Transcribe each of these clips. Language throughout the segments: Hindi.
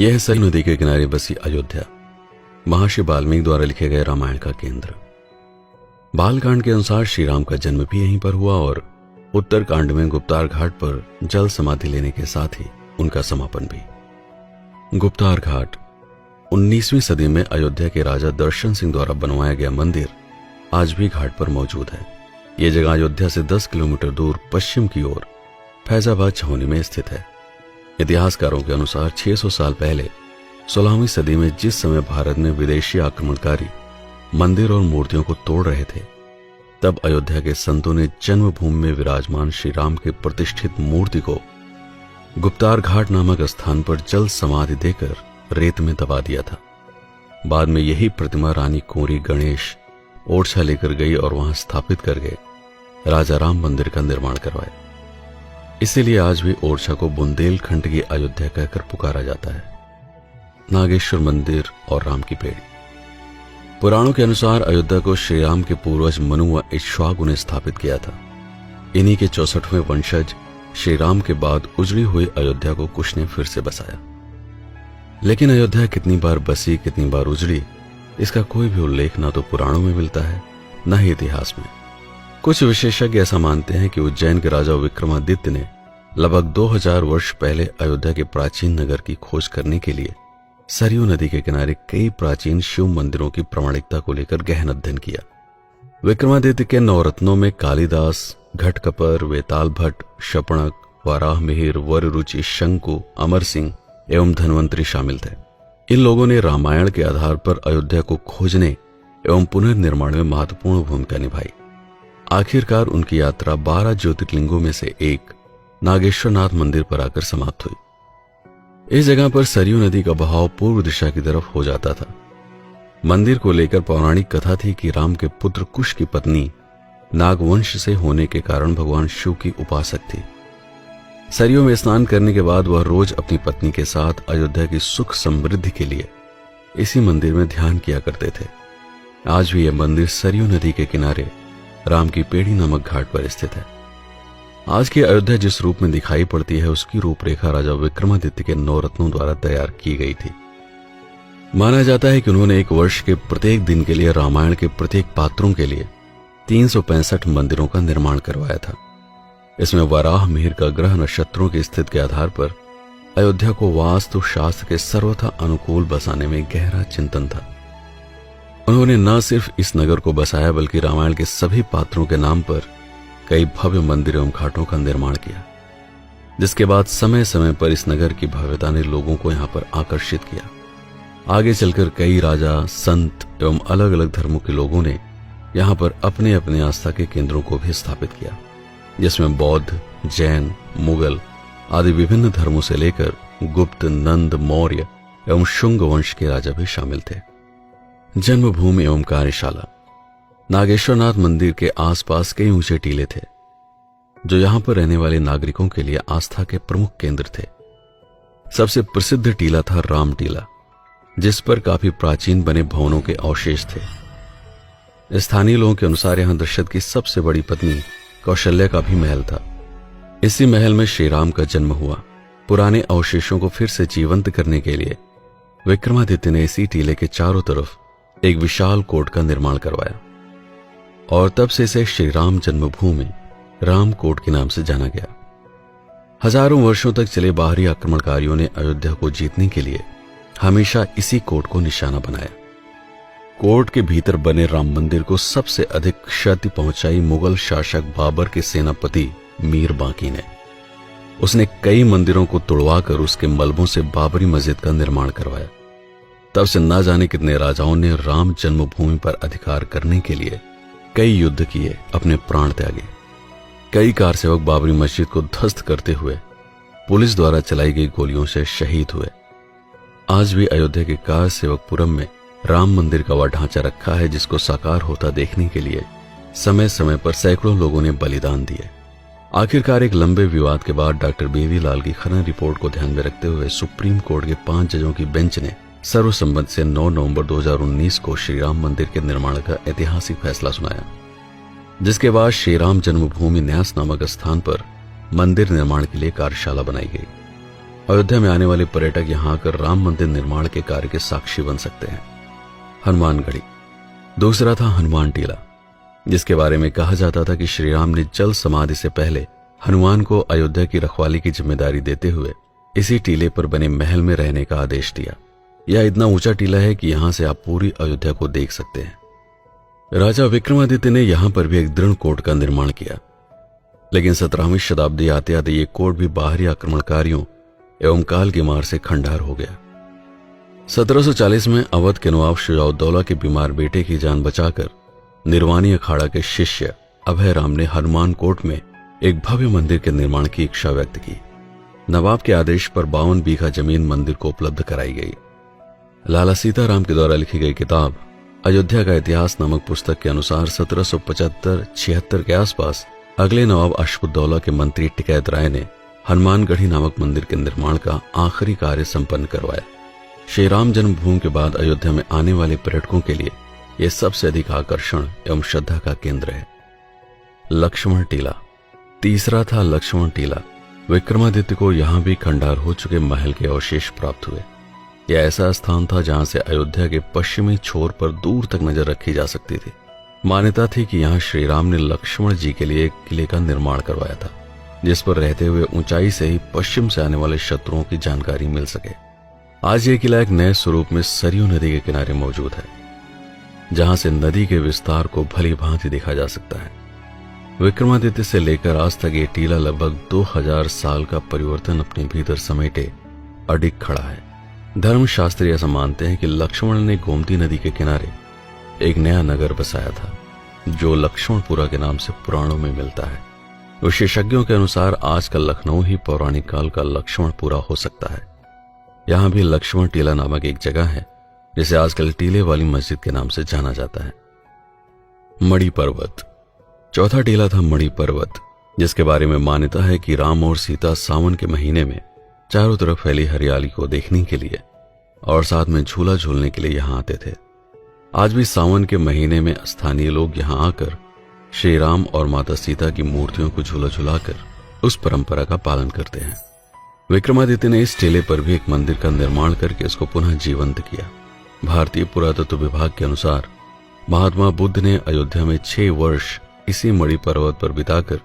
यह सरयू नदी के किनारे बसी अयोध्या महर्षि वाल्मीकि द्वारा लिखे गए रामायण का केंद्र। बालकांड के अनुसार श्री राम का जन्म भी यहीं पर हुआ और उत्तरकांड में गुप्तार घाट पर जल समाधि लेने के साथ ही उनका समापन भी। गुप्तार घाट 19वीं सदी में अयोध्या के राजा दर्शन सिंह द्वारा बनवाया गया मंदिर आज भी घाट पर मौजूद है। यह जगह अयोध्या से 10 किलोमीटर दूर पश्चिम की ओर फैजाबाद छावनी में स्थित है। इतिहासकारों के अनुसार 600 साल पहले 16वीं सदी में जिस समय भारत में विदेशी आक्रमणकारी मंदिर और मूर्तियों को तोड़ रहे थे, तब अयोध्या के संतों ने जन्मभूमि में विराजमान श्री राम के प्रतिष्ठित मूर्ति को गुप्तार घाट नामक स्थान पर जल समाधि देकर रेत में दबा दिया था। बाद में यही प्रतिमा रानी कुंवरी गणेश ओरछा लेकर गई और वहां स्थापित कर गए राजा राम मंदिर का निर्माण करवाया। इसीलिए आज भी ओरछा को बुंदेलखंड की अयोध्या कहकर पुकारा जाता है। नागेश्वर मंदिर और राम की पेड़ी। पुराणों के अनुसार अयोध्या को श्री राम के पूर्वज मनु व इक्ष्वाकु ने स्थापित किया था। इन्हीं के 64वें वंशज श्री राम के बाद उजड़ी हुई अयोध्या को कुछ ने फिर से बसाया। लेकिन अयोध्या कितनी बार बसी, कितनी बार उजड़ी, इसका कोई भी उल्लेख ना तो पुराणों में मिलता है न ही इतिहास में। कुछ विशेषज्ञ ऐसा मानते हैं कि उज्जैन के राजा विक्रमादित्य ने लगभग 2000 वर्ष पहले अयोध्या के प्राचीन नगर की खोज करने के लिए सरयू नदी के किनारे कई प्राचीन शिव मंदिरों की प्रामाणिकता को लेकर गहन अध्ययन किया। विक्रमादित्य के नवरत्नों में कालिदास, घटकपर, वेताल भट्ट, शपणक, वाराह मिहिर, वररुचि, शंकु, अमर सिंह एवं धन्वंतरी शामिल थे। इन लोगों ने रामायण के आधार पर अयोध्या को खोजने एवं पुनर्निर्माण में महत्वपूर्ण भूमिका निभाई। आखिरकार उनकी यात्रा 12 ज्योतिर्लिंगों में से एक नागेश्वरनाथ मंदिर पर आकर समाप्त हुई। इस जगह पर सरयू नदी का बहाव पूर्व दिशा की तरफ हो जाता था। मंदिर को लेकर पौराणिक कथा थी कि राम के पुत्र कुश की पत्नी नागवंश से होने के कारण भगवान शिव की उपासक थी। सरयू में स्नान करने के बाद वह रोज अपनी पत्नी के साथ अयोध्या की सुख समृद्धि के लिए इसी मंदिर में ध्यान किया करते थे। आज भी यह मंदिर सरयू नदी के किनारे राम की पेड़ी नामक घाट पर स्थित है। आज की अयोध्या जिस रूप में दिखाई पड़ती है, उसकी रूपरेखा राजा विक्रमादित्य के नवरत्नों द्वारा तैयार की गई थी। माना जाता है कि उन्होंने एक वर्ष के प्रत्येक दिन के लिए रामायण के प्रत्येक पात्रों के लिए 365 मंदिरों का निर्माण करवाया था। इसमें वराह मिहिर का ग्रह नक्षत्रों की स्थिति के आधार पर अयोध्या को वास्तु शास्त्र के सर्वथा अनुकूल बसाने में गहरा चिंतन था। उन्होंने न सिर्फ इस नगर को बसाया बल्कि रामायण के सभी पात्रों के नाम पर कई भव्य मंदिर एवं घाटों का निर्माण किया, जिसके बाद समय समय पर इस नगर की भव्यता ने लोगों को यहां पर आकर्षित किया। आगे चलकर कई राजा, संत एवं अलग अलग धर्मों के लोगों ने यहां पर अपने अपने आस्था के केंद्रों को भी स्थापित किया, जिसमें बौद्ध, जैन, मुगल आदि विभिन्न धर्मों से लेकर गुप्त, नंद, मौर्य एवं शुंग वंश के राजा भी शामिल थे। जन्मभूमि एवं कार्यशाला। नागेश्वरनाथ मंदिर के आसपास कई ऊंचे टीले थे, जो यहां पर रहने वाले नागरिकों के लिए आस्था के प्रमुख केंद्र थे। सबसे प्रसिद्ध टीला था राम टीला, जिस पर काफी प्राचीन बने भवनों के अवशेष थे। स्थानीय लोगों के अनुसार यहां दशरथ की सबसे बड़ी पत्नी कौशल्या का भी महल था। इसी महल में श्री राम का जन्म हुआ। पुराने अवशेषों को फिर से जीवंत करने के लिए विक्रमादित्य ने इसी टीले के चारों तरफ एक विशाल कोट का निर्माण करवाया और तब से इसे श्री राम जन्मभूमि रामकोट के नाम से जाना गया। हजारों वर्षों तक चले बाहरी आक्रमणकारियों ने अयोध्या को जीतने के लिए हमेशा इसी कोट को निशाना बनाया। कोट के भीतर बने राम मंदिर को सबसे अधिक क्षति पहुंचाई मुगल शासक बाबर के सेनापति मीर बांकी ने। उसने कई मंदिरों को तोड़वाकर उसके मलबों से बाबरी मस्जिद का निर्माण करवाया। तब से न जाने कितने राजाओं ने राम जन्मभूमि पर अधिकार करने के लिए कई युद्ध किए, अपने प्राण त्यागे। कई कारसेवक बाबरी मस्जिद को ध्वस्त करते हुए पुलिस द्वारा चलाई गई गोलियों से शहीद हुए। आज भी अयोध्या के कारसेवकपुरम में राम मंदिर का वह ढांचा रखा है, जिसको साकार होता देखने के लिए समय समय पर सैकड़ों लोगों ने बलिदान दिए। आखिरकार एक लंबे विवाद के बाद डॉक्टर बेबीलाल की खनन रिपोर्ट को ध्यान में रखते हुए सुप्रीम कोर्ट के 5 जजों की बेंच ने सर्वसम्मत से 9 नवंबर 2019 को श्री राम मंदिर के निर्माण का ऐतिहासिक फैसला सुनाया, जिसके बाद श्री राम जन्मभूमि न्यास नामक स्थान पर मंदिर निर्माण के लिए कार्यशाला बनाई गई अयोध्या में आने वाले पर्यटक यहां आकर राम मंदिर निर्माण के कार्य के साक्षी बन सकते हैं। हनुमानगढ़ी। दूसरा था हनुमान टीला, जिसके बारे में कहा जाता था कि श्री राम ने जल समाधि से पहले हनुमान को अयोध्या की रखवाली की जिम्मेदारी देते हुए इसी टीले पर बने महल में रहने का आदेश दिया। यह इतना ऊंचा टीला है कि यहां से आप पूरी अयोध्या को देख सकते हैं। राजा विक्रमादित्य ने यहां पर भी एक दृढ़ कोट का निर्माण किया, लेकिन 17वीं शताब्दी आते आते ये कोट भी बाहरी आक्रमणकारियों एवं काल की मार से खंडार हो गया। 1740 में अवध के नवाब शुजाउद्दौला के बीमार बेटे की जान बचाकर निर्वाणी अखाड़ा के शिष्य अभय राम ने हनुमान कोट में एक भव्य मंदिर के निर्माण की इच्छा व्यक्त की। नवाब के आदेश पर 52 बीघा जमीन मंदिर को उपलब्ध कराई गई। लाला सीताराम के द्वारा लिखी गई किताब अयोध्या का इतिहास नामक पुस्तक के अनुसार 1775-76 के आसपास अगले नवाब अशफुद्दौला के मंत्री टिकैत राय ने हनुमानगढ़ी नामक मंदिर के निर्माण का आखिरी कार्य संपन्न करवाया। श्री राम जन्मभूमि के बाद अयोध्या में आने वाले पर्यटकों के लिए यह सबसे अधिक आकर्षण एवं श्रद्धा का केंद्र है। लक्ष्मण टीला। तीसरा था लक्ष्मण टीला। विक्रमादित्य को यहां भी खंडार हो चुके महल के अवशेष प्राप्त हुए। यह ऐसा स्थान था जहां से अयोध्या के पश्चिमी छोर पर दूर तक नजर रखी जा सकती थी। मान्यता थी कि यहां श्री राम ने लक्ष्मण जी के लिए एक किले का निर्माण करवाया था, जिस पर रहते हुए ऊंचाई से ही पश्चिम से आने वाले शत्रुओं की जानकारी मिल सके। आज यह किला एक नए स्वरूप में सरयू नदी के किनारे मौजूद है, जहां से नदी के विस्तार को भली भांति देखा जा सकता है। विक्रमादित्य से लेकर आज तक ये टीला लगभग 2000 साल का परिवर्तन अपने भीतर समेटे अडिग खड़ा है। धर्मशास्त्री ऐसा मानते हैं कि लक्ष्मण ने गोमती नदी के किनारे एक नया नगर बसाया था, जो लक्ष्मणपुरा के नाम से पुराणों में मिलता है। विशेषज्ञों के अनुसार आज का लखनऊ ही पौराणिक काल का लक्ष्मणपुरा हो सकता है। यहां भी लक्ष्मण टीला नामक एक जगह है, जिसे आजकल टीले वाली मस्जिद के नाम से जाना जाता है। मणि पर्वत। चौथा टीला था मणि पर्वत, जिसके बारे में मान्यता है कि राम और सीता सावन के महीने में चारों तरफ फैली हरियाली को देखने के लिए और साथ में झूला झूलने के लिए यहां आते थे। आज भी सावन के महीने में स्थानीय लोग यहां आकर श्री राम और माता सीता की मूर्तियों को झूला झुलाकर उस परंपरा का पालन करते हैं। विक्रमादित्य ने इस टीले पर भी एक मंदिर का निर्माण करके इसको पुनः जीवंत किया। भारतीय पुरातत्व विभाग के अनुसार महात्मा बुद्ध ने अयोध्या में 6 वर्ष इसी मणि पर्वत पर बिताकर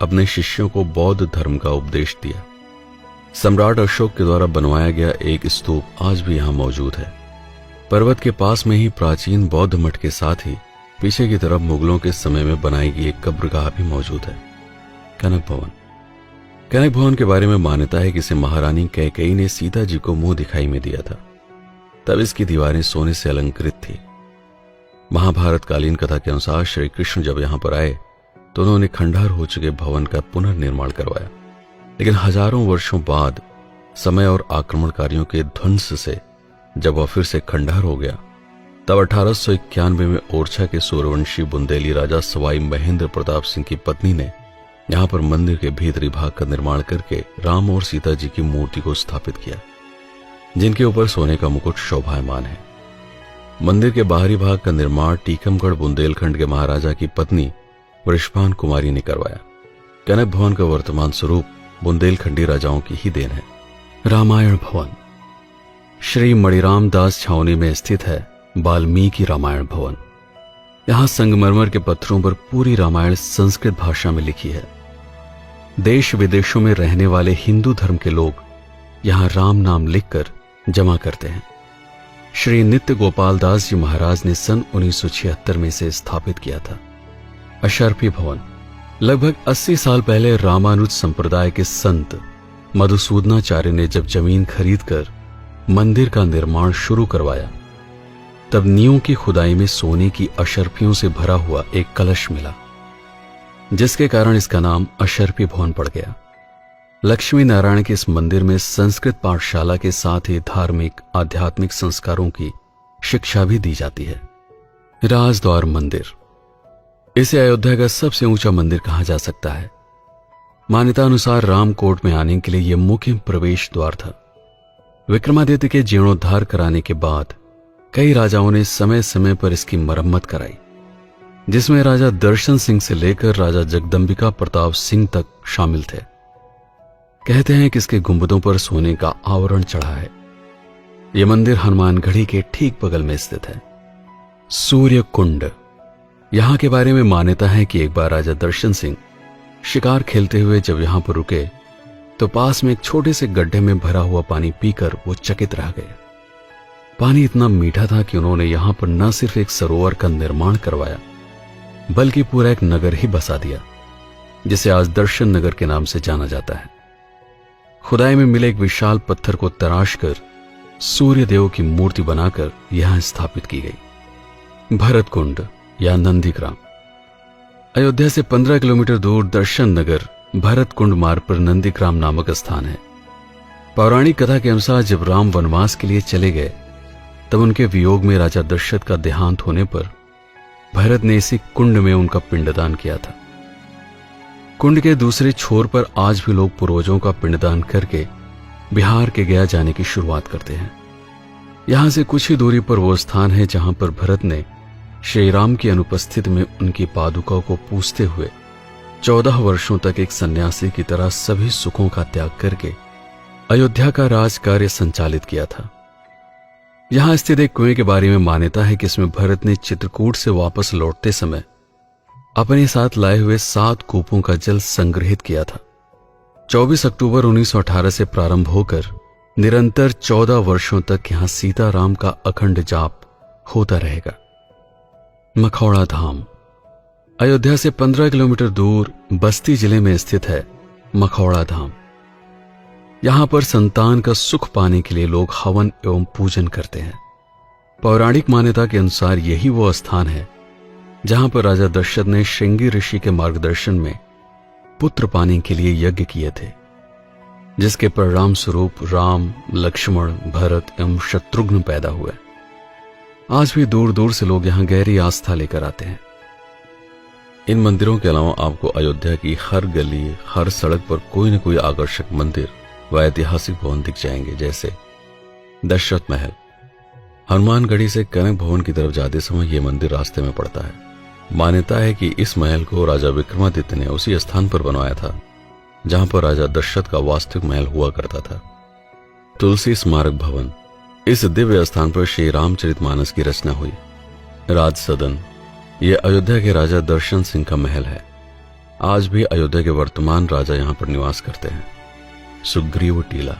अपने शिष्यों को बौद्ध धर्म का उपदेश दिया। सम्राट अशोक के द्वारा बनवाया गया एक स्तूप आज भी यहां मौजूद है। पर्वत के पास में ही प्राचीन बौद्ध मठ के साथ ही पीछे की तरफ मुगलों के समय में बनाई गई एक कब्रगाह भी मौजूद है। कनक भवन। कनक भवन के बारे में मान्यता है कि इसे महारानी कैकेयी ने सीता जी को मुंह दिखाई में दिया था। तब इसकी दीवारें सोने से अलंकृत थी। महाभारत कालीन कथा के अनुसार श्री कृष्ण जब यहां पर आए तो उन्होंने खंडहर हो चुके भवन का पुनर्निर्माण करवाया, लेकिन हजारों वर्षों बाद समय और आक्रमणकारियों के ध्वंस से जब वह फिर से खंडहर हो गया, तब 1891 में ओरछा के सूर्यवंशी बुंदेली राजा सवाई महेंद्र प्रताप सिंह की पत्नी ने यहां पर मंदिर के भीतरी भाग का निर्माण करके राम और सीता जी की मूर्ति को स्थापित किया, जिनके ऊपर सोने का मुकुट शोभायमान है। मंदिर के बाहरी भाग का निर्माण टीकमगढ़ बुंदेलखंड के महाराजा की पत्नी वृषभान कुमारी ने करवाया। कनक भवन का वर्तमान स्वरूप बुंदेलखंडी राजाओं की ही देन है। रामायण भवन। श्री मणिराम दास छावनी में स्थित है वाल्मीकि रामायण भवन। यहां संगमरमर के पत्थरों पर पूरी रामायण संस्कृत भाषा में लिखी है। देश विदेशों में रहने वाले हिंदू धर्म के लोग यहां राम नाम लिखकर जमा करते हैं। श्री नित्य गोपाल दास जी महाराज ने सन 1976 में इसे स्थापित किया था। अशर्फी भवन। लगभग 80 साल पहले रामानुज संप्रदाय के संत मधुसूदनाचार्य ने जब जमीन खरीदकर मंदिर का निर्माण शुरू करवाया, तब नींव की खुदाई में सोने की अशर्फियों से भरा हुआ एक कलश मिला, जिसके कारण इसका नाम अशर्फी भवन पड़ गया। लक्ष्मी नारायण के इस मंदिर में संस्कृत पाठशाला के साथ ही धार्मिक आध्यात्मिक संस्कारों की शिक्षा भी दी जाती है। राजद्वार मंदिर। इसे अयोध्या का सबसे ऊंचा मंदिर कहा जा सकता है। मान्यता अनुसार रामकोट में आने के लिए यह मुख्य प्रवेश द्वार था। विक्रमादित्य के जीर्णोद्धार कराने के बाद कई राजाओं ने समय समय पर इसकी मरम्मत कराई, जिसमें राजा दर्शन सिंह से लेकर राजा जगदंबिका प्रताप सिंह तक शामिल थे। कहते हैं कि इसके गुंबदों पर सोने का आवरण चढ़ा है। यह मंदिर हनुमानगढ़ी के ठीक बगल में स्थित है। सूर्य कुंड, यहां के बारे में मान्यता है कि एक बार राजा दर्शन सिंह शिकार खेलते हुए जब यहां पर रुके तो पास में एक छोटे से गड्ढे में भरा हुआ पानी पीकर वो चकित रह गए। पानी इतना मीठा था कि उन्होंने यहां पर न सिर्फ एक सरोवर का निर्माण करवाया बल्कि पूरा एक नगर ही बसा दिया, जिसे आज दर्शन नगर के नाम से जाना जाता है। खुदाई में मिले एक विशाल पत्थर को तराश कर सूर्य देव की मूर्ति बनाकर यहां स्थापित की गई। भरत कुंड या नंदीग्राम, अयोध्या से 15 किलोमीटर दूर दर्शन नगर भरत कुंड मार्ग पर नंदीग्राम नामक स्थान है। पौराणिक कथा के अनुसार जब राम वनवास के लिए चले गए तब उनके वियोग में राजा दशरथ का देहांत होने पर भरत ने इसी कुंड में उनका पिंडदान किया था। कुंड के दूसरे छोर पर आज भी लोग पूर्वजों का पिंडदान करके बिहार के गया जाने की शुरुआत करते हैं। यहां से कुछ ही दूरी पर वो स्थान है जहां पर भरत ने श्री राम की अनुपस्थिति में उनकी पादुकाओं को पूजते हुए 14 वर्षों तक एक सन्यासी की तरह सभी सुखों का त्याग करके अयोध्या का राज कार्य संचालित किया था। यहां स्थित एक कुएं के बारे में मान्यता है कि इसमें भरत ने चित्रकूट से वापस लौटते समय अपने साथ लाए हुए 7 कूपों का जल संग्रहित किया था। 24 अक्टूबर 1918 से प्रारंभ होकर निरंतर 14 वर्षों तक यहां सीताराम का अखंड जाप होता रहेगा। मखौड़ा धाम, अयोध्या से 15 किलोमीटर दूर बस्ती जिले में स्थित है मखौड़ा धाम। यहां पर संतान का सुख पाने के लिए लोग हवन एवं पूजन करते हैं। पौराणिक मान्यता के अनुसार यही वो स्थान है जहां पर राजा दशरथ ने श्रृंगी ऋषि के मार्गदर्शन में पुत्र पाने के लिए यज्ञ किए थे, जिसके परिणाम स्वरूप राम, लक्ष्मण, भरत एवं शत्रुघ्न पैदा हुए। आज भी दूर दूर से लोग यहां गहरी आस्था लेकर आते हैं। इन मंदिरों के अलावा आपको अयोध्या की हर गली, हर सड़क पर कोई न कोई आकर्षक मंदिर व ऐतिहासिक भवन दिख जाएंगे, जैसे दशरथ महल। हनुमानगढ़ी से कनक भवन की तरफ जाते समय यह मंदिर रास्ते में पड़ता है। मान्यता है कि इस महल को राजा विक्रमादित्य ने उसी स्थान पर बनवाया था जहां पर राजा दशरथ का वास्तविक महल हुआ करता था। तुलसी स्मारक भवन, इस दिव्य स्थान पर श्री रामचरितमानस की रचना हुई। राज सदन, यह अयोध्या के राजा दर्शन सिंह का महल है। आज भी अयोध्या के वर्तमान राजा यहां पर निवास करते हैं। सुग्रीव टीला,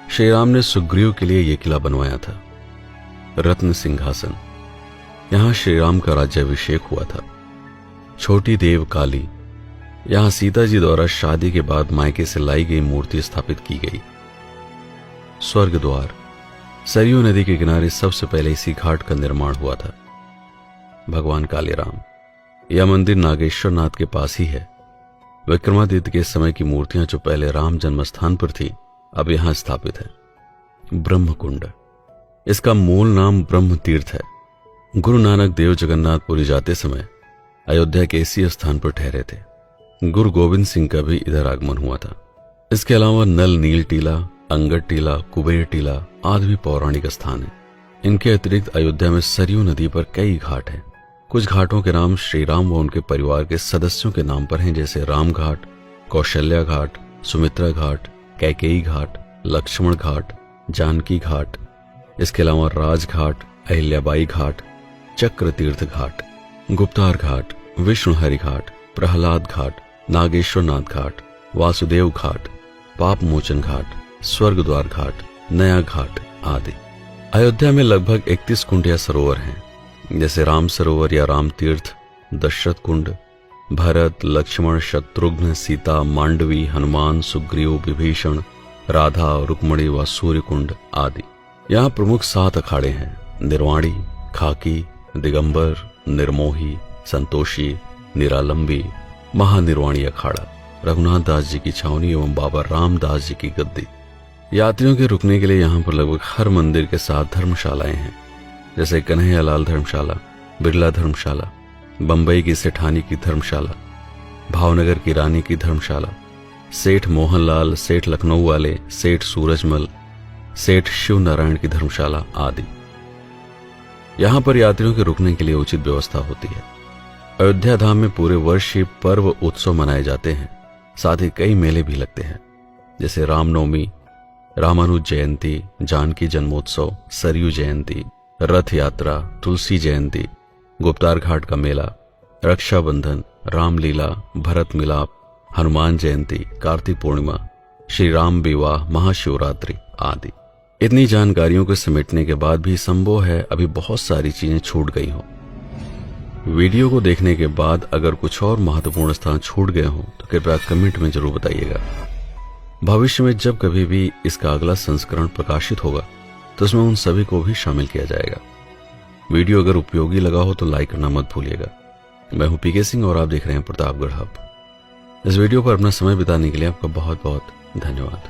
श्री राम ने सुग्रीव के लिए यह किला बनवाया था। रत्न सिंहासन, यहां श्री राम का राज्याभिषेक हुआ था। छोटी देव काली, यहां सीता जी द्वारा शादी के बाद मायके से लाई गई मूर्ति स्थापित की गई। स्वर्ग द्वार, सरयू नदी के किनारे सबसे पहले इसी घाट का निर्माण हुआ था। भगवान कालीराम, यह मंदिर नागेश्वर नाथ के पास ही है। विक्रमादित्य के समय की मूर्तियां जो पहले राम जन्म स्थान पर थी अब यहां स्थापित है। ब्रह्म कुंड, इसका मूल नाम ब्रह्म तीर्थ है। गुरु नानक देव जगन्नाथपुरी जाते समय अयोध्या के इसी स्थान पर ठहरे थे। गुरु गोविंद सिंह का भी इधर आगमन हुआ था। इसके अलावा नल नील टीला, अंगद टीला, कुबेर टीला आदि भी पौराणिक स्थान है। इनके अतिरिक्त अयोध्या में सरयू नदी पर कई घाट हैं। कुछ घाटों के नाम श्री राम व उनके परिवार के सदस्यों के नाम पर हैं, जैसे राम घाट, कौशल्या घाट, सुमित्रा घाट, कैकेयी घाट, लक्ष्मण घाट, जानकी घाट। इसके अलावा राजघाट, अहिल्याबाई घाट, चक्र तीर्थ घाट, गुप्तार घाट, विष्णुहरि घाट, प्रहलाद घाट, नागेश्वर नाथ घाट, वासुदेव घाट, पाप मोचन घाट, स्वर्ग द्वार घाट, नया घाट आदि। अयोध्या में लगभग 31 कुंड या सरोवर हैं, जैसे राम सरोवर या राम तीर्थ, दशरथ कुंड, भरत, लक्ष्मण, शत्रुघ्न, सीता, मांडवी, हनुमान, सुग्रीव, विभीषण, राधा, रुक्मणी व सूर्य कुंड आदि। यहाँ प्रमुख 7 अखाड़े हैं: निर्वाणी, खाकी, दिगंबर, निर्मोही, संतोषी, निरालंबी, महानिर्वाणी अखाड़ा, रघुनाथ दास जी की छावनी एवं बाबा रामदास जी की गद्दी। यात्रियों के रुकने के लिए यहाँ पर लगभग हर मंदिर के साथ धर्मशालाएं हैं, जैसे कन्हैयालाल धर्मशाला, बिरला धर्मशाला, बंबई की सेठानी की धर्मशाला, भावनगर की रानी की धर्मशाला, सेठ मोहनलाल, सेठ लखनऊ वाले, सेठ सूरजमल, सेठ शिव नारायण की धर्मशाला आदि। यहां पर यात्रियों के रुकने के लिए उचित व्यवस्था होती है। अयोध्या धाम में पूरे वर्ष ही पर्व उत्सव मनाए जाते हैं, साथ ही कई मेले भी लगते हैं। जैसे रामनवमी, रामानुज जयंती, जानकी जन्मोत्सव, सरयू जयंती, रथ यात्रा, तुलसी जयंती, गुप्तार घाट का मेला, रक्षाबंधन, रामलीला, भरत मिलाप, हनुमान जयंती, कार्तिक पूर्णिमा, श्री राम विवाह, महाशिवरात्रि आदि। इतनी जानकारियों को समेटने के बाद भी संभव है अभी बहुत सारी चीजें छूट गई हों। वीडियो को देखने के बाद अगर कुछ और महत्वपूर्ण स्थान छूट गए हों तो कृपया कमेंट में जरूर बताइएगा। भविष्य में जब कभी भी इसका अगला संस्करण प्रकाशित होगा तो उसमें उन सभी को भी शामिल किया जाएगा। वीडियो अगर उपयोगी लगा हो तो लाइक करना मत भूलिएगा। मैं हूं पीके सिंह और आप देख रहे हैं प्रतापगढ़ हब। इस वीडियो पर अपना समय बिताने के लिए आपका बहुत बहुत धन्यवाद।